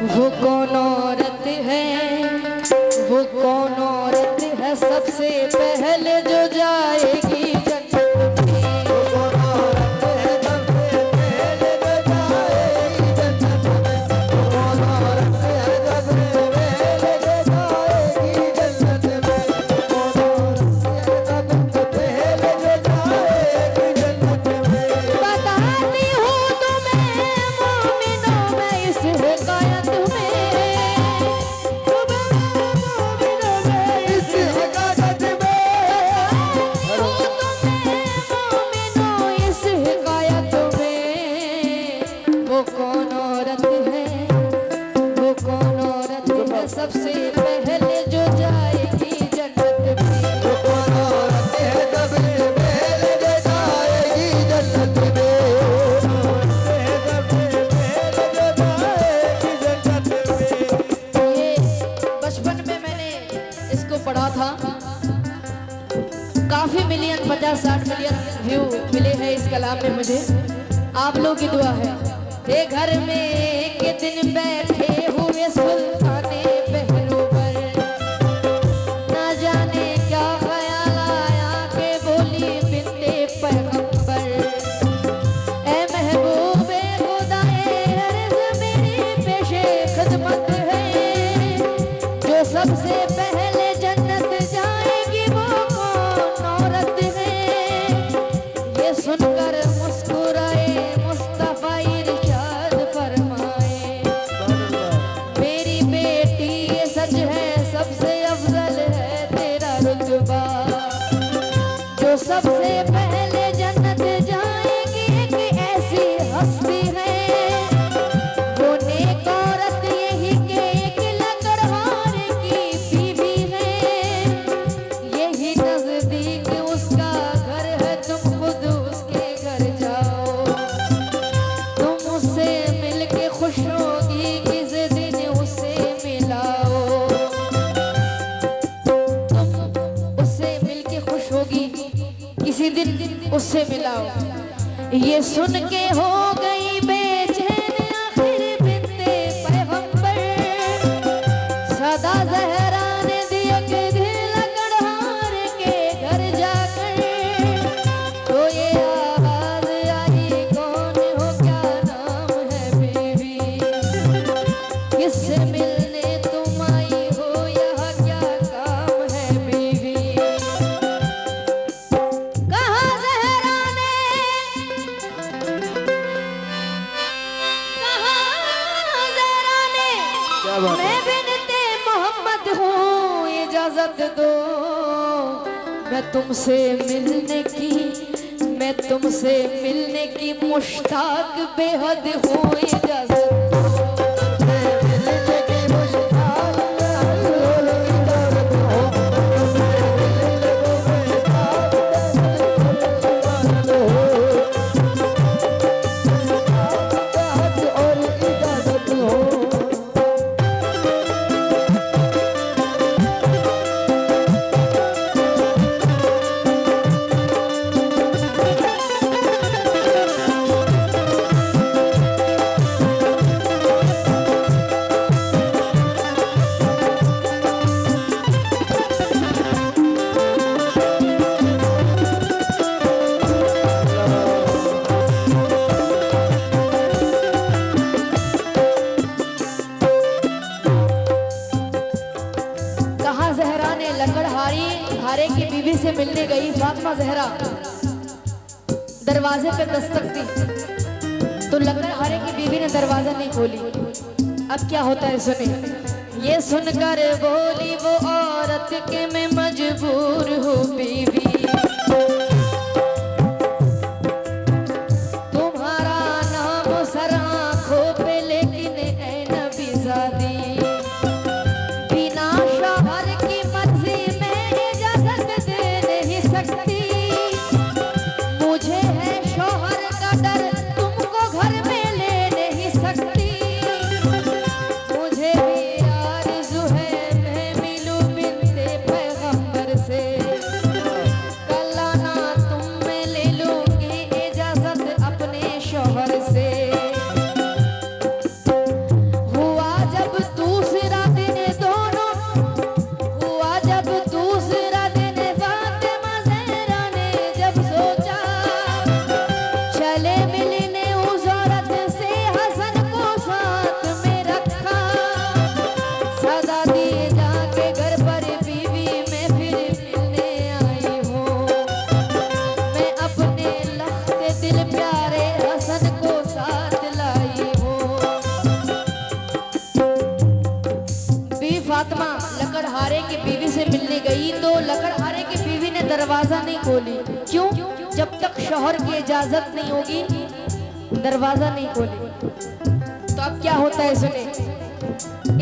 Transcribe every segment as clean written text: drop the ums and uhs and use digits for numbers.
वो कौन औरत है, वो कौन औरत है सबसे पहले जो जाएगी जन्नत में। वो कौन औरत है सबसे पहले जो जाएगी जन्नत में। वो कौन औरत है सबसे पहले जो जाएगी जन्नत में। वो कौन औरत है सबसे पहले जो जाएगी जन्नत में। बताती हूँ तुम्हें मोमिनों मैं इस हिकायत में, सबसे पहले जो जाएगी जन्नत में। वो कौन औरत है सबसे पहले जो जाएगी जन्नत में। सबसे पहले जो जाएगी जन्नत में। ये बचपन में मैंने इसको पढ़ा था, काफी मिलियन 50-60 मिलियन व्यू मिले हैं इस कलाम में मुझे। आप लोग की दुआ है। ये घर में एक दिन बैठे हुए सुल्ताने पहलू पर, ना जाने क्या ख्याल आया के बोली बिनते पैगंबर, ए महबूबे खुदाए अर्ज़ मेरी पेशे खिदमत है, जो सबसे पहले जन्नत जाएगी वो कौन औरत है। ये सुनकर मुस्कुराए मुस्तफा इरशाद फरमाए, मेरी बेटी ये सच है सबसे अफजल है तेरा रुतबा, जो सबसे पहले जन्नत जाएगी एक ऐसी हस्ती है, वो नेक औरत यही के एक लकड़हार की बीवी है, यही नजदीक उसका घर है, तुम खुद उसके घर जाओ, तुम उससे मिलके खुश होगी, किस दिन उससे मिलाओ, तुम उससे मिलके खुश होगी, किसी दिन उससे मिलाओ। ये सुन के हो गई बेचैन आखिर बिनते पैगंबर, सदा ज़हरा ने दिया के दिल लकड़हार के घर जाकर, तो ये आवाज आई कौन हो क्या नाम है बीवी, किससे मिलने तुम आई हो यहाँ क्या काम है बीवी। कहा ज़हरा ने, कहा ज़हरा ने, मैं बिनते मोहम्मद हूँ इजाजत दो, मैं तुमसे मिलने की, मैं तुमसे मिलने की मुश्ताक बेहद हूँ इजाजत दो। मैं मिलने की मुश्ताक बेहद हूँ, इजाजत दो। मैं मिलने की मुश्ताक बेहद और इजाजत हो। कहा ज़हरा ने लकड़हारी हारे की बीवी से मिलने गई फातिमा ज़हरा, दरवाजे पे दस्तक दी तो लकड़हारे की बीवी ने दरवाजा नहीं खोली। अब क्या होता है सुने। ये सुनकर बोली वो औरत के मैं मजबूर हूँ बीवी, तुम्हारा नाम सर आँखों पे लेकिन ऐ नबी ज़ादी, बिना शौहर की मर्जी में इजाजत दे नहीं सकती, मुझे है शौहर का डर तुमको घर में ले नहीं सकती, मुझे भी आरज़ू है मैं मिलूं बिनते पैगंबर से, कल आना तुम मैं ले लूंगी इजाजत अपने शौहर से। दरवाजा नहीं खोली। क्यों? जब तक शौहर की इजाजत नहीं होगी दरवाजा नहीं खोली। तो अब क्या होता है सुने।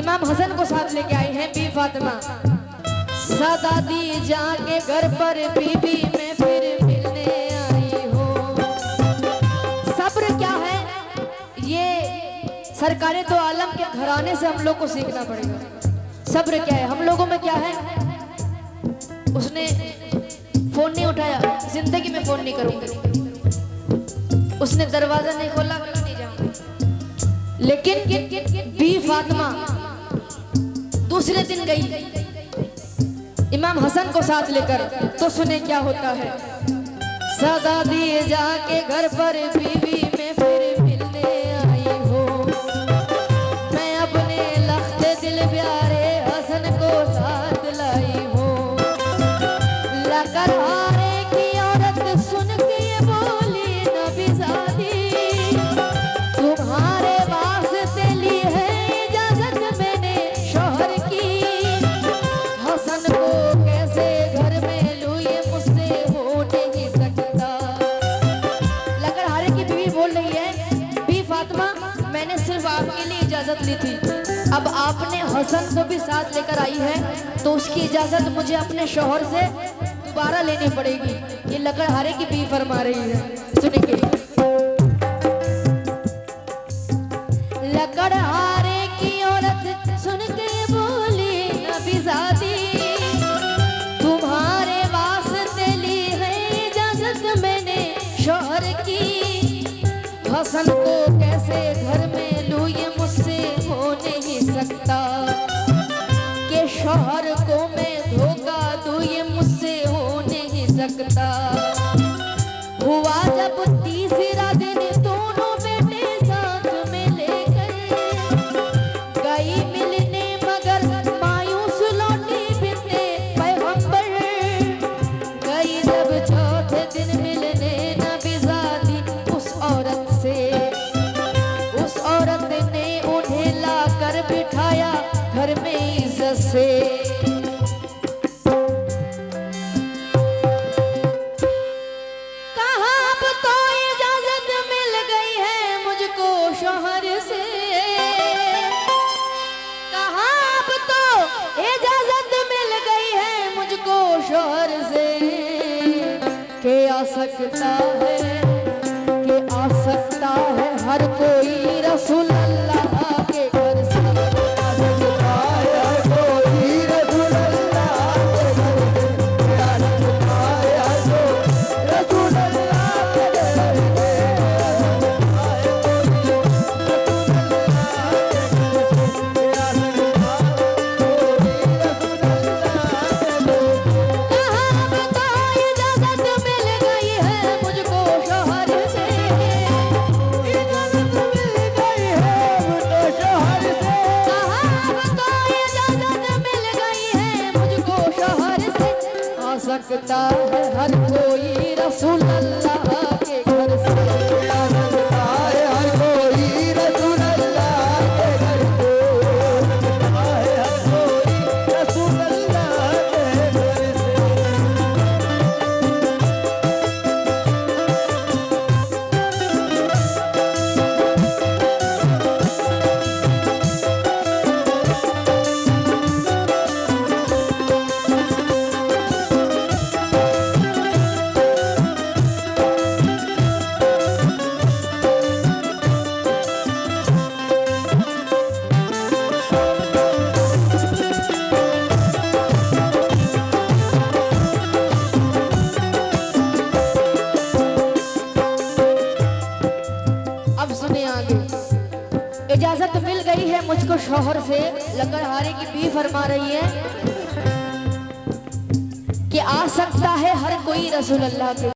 इमाम हसन को साथ लेके आई हैं बी फातिमा। सदा दी जाके घर पर बीवी में फिर मिलने आई हो। सब्र क्या है ये सरकारे तो आलम के घराने से हम लोग को सीखना पड़ेगा। सब्र क्या है हम लोगों में क्या है। उसने फोन नहीं उठाया, जिंदगी में फोन नहीं करूंगी। उसने दरवाजा नहीं खोला, नहीं जाऊंगा। लेकिन बी फातिमा दूसरे दिन गई इमाम हसन को साथ लेकर। तो सुने क्या होता है। सदा दिए जाके घर पर बीवी में फिर मिलने आई हो। मैं अपने लख्ते दिल प्यारे हसन को साथ लाई हूँ। लकर हारे की औरत सुन के ये बोली नबीज़ादी तुम्हारे वास्ते ली है इजाजत मैंने शौहर की। हसन को कैसे घर में लूं ये मुझसे हो नहीं सकता। लकर हारे की बीवी बोल रही है बी फातिमा मैंने सिर्फ आपके लिए इजाजत ली थी, अब आपने हसन को भी साथ लेकर आई है तो उसकी इजाजत मुझे अपने शौहर से दोबारा लेनी पड़ेगी। ये लकड़हारे की भी फरमा रही है। सुनेंगे। लकड़हारे की औरत सुन के बोली नबीज़ादी तुम्हारे वास्ते ली है इजाजत मैंने शौहर की। हसन को कैसे घर में लूं ये मुझसे हो नहीं सकता। के शौहर को मैं धोखा दूं ये मुझसे हो नहीं सकता। हुआ जब तीसरा दिन दोनों बेटे साथ में लेकर गई मिलने मगर मायूस लौटी बिनते पैगंबर। गई जब चौथे दिन मिलने नबीज़ादी उस औरत से, उस औरत ने उन्हें लाकर बिठाया घर में इज्जत से। शौहर से कहा अब तो इजाजत मिल गई है मुझको शौहर से। के आ सकता है, के आ सकता है हर कोई रसूल अल्लाह के घर से। आ सकता है हर कोई रसूल अल्लाह के घर से। आ सकता है हर कोई रसूल अल्लाह के घर से। सकता है हर कोई रसूल अल्लाह के घर से। आ सकता है हर कोई रसूल अल्लाह के घर से। आ सकता है हर कोई रसूल अल्लाह के घर से। इजाजत मिल गई है मुझको शौहर से। लकड़हारे की भी फरमा रही है कि आ सकता है हर कोई रसूल अल्लाह के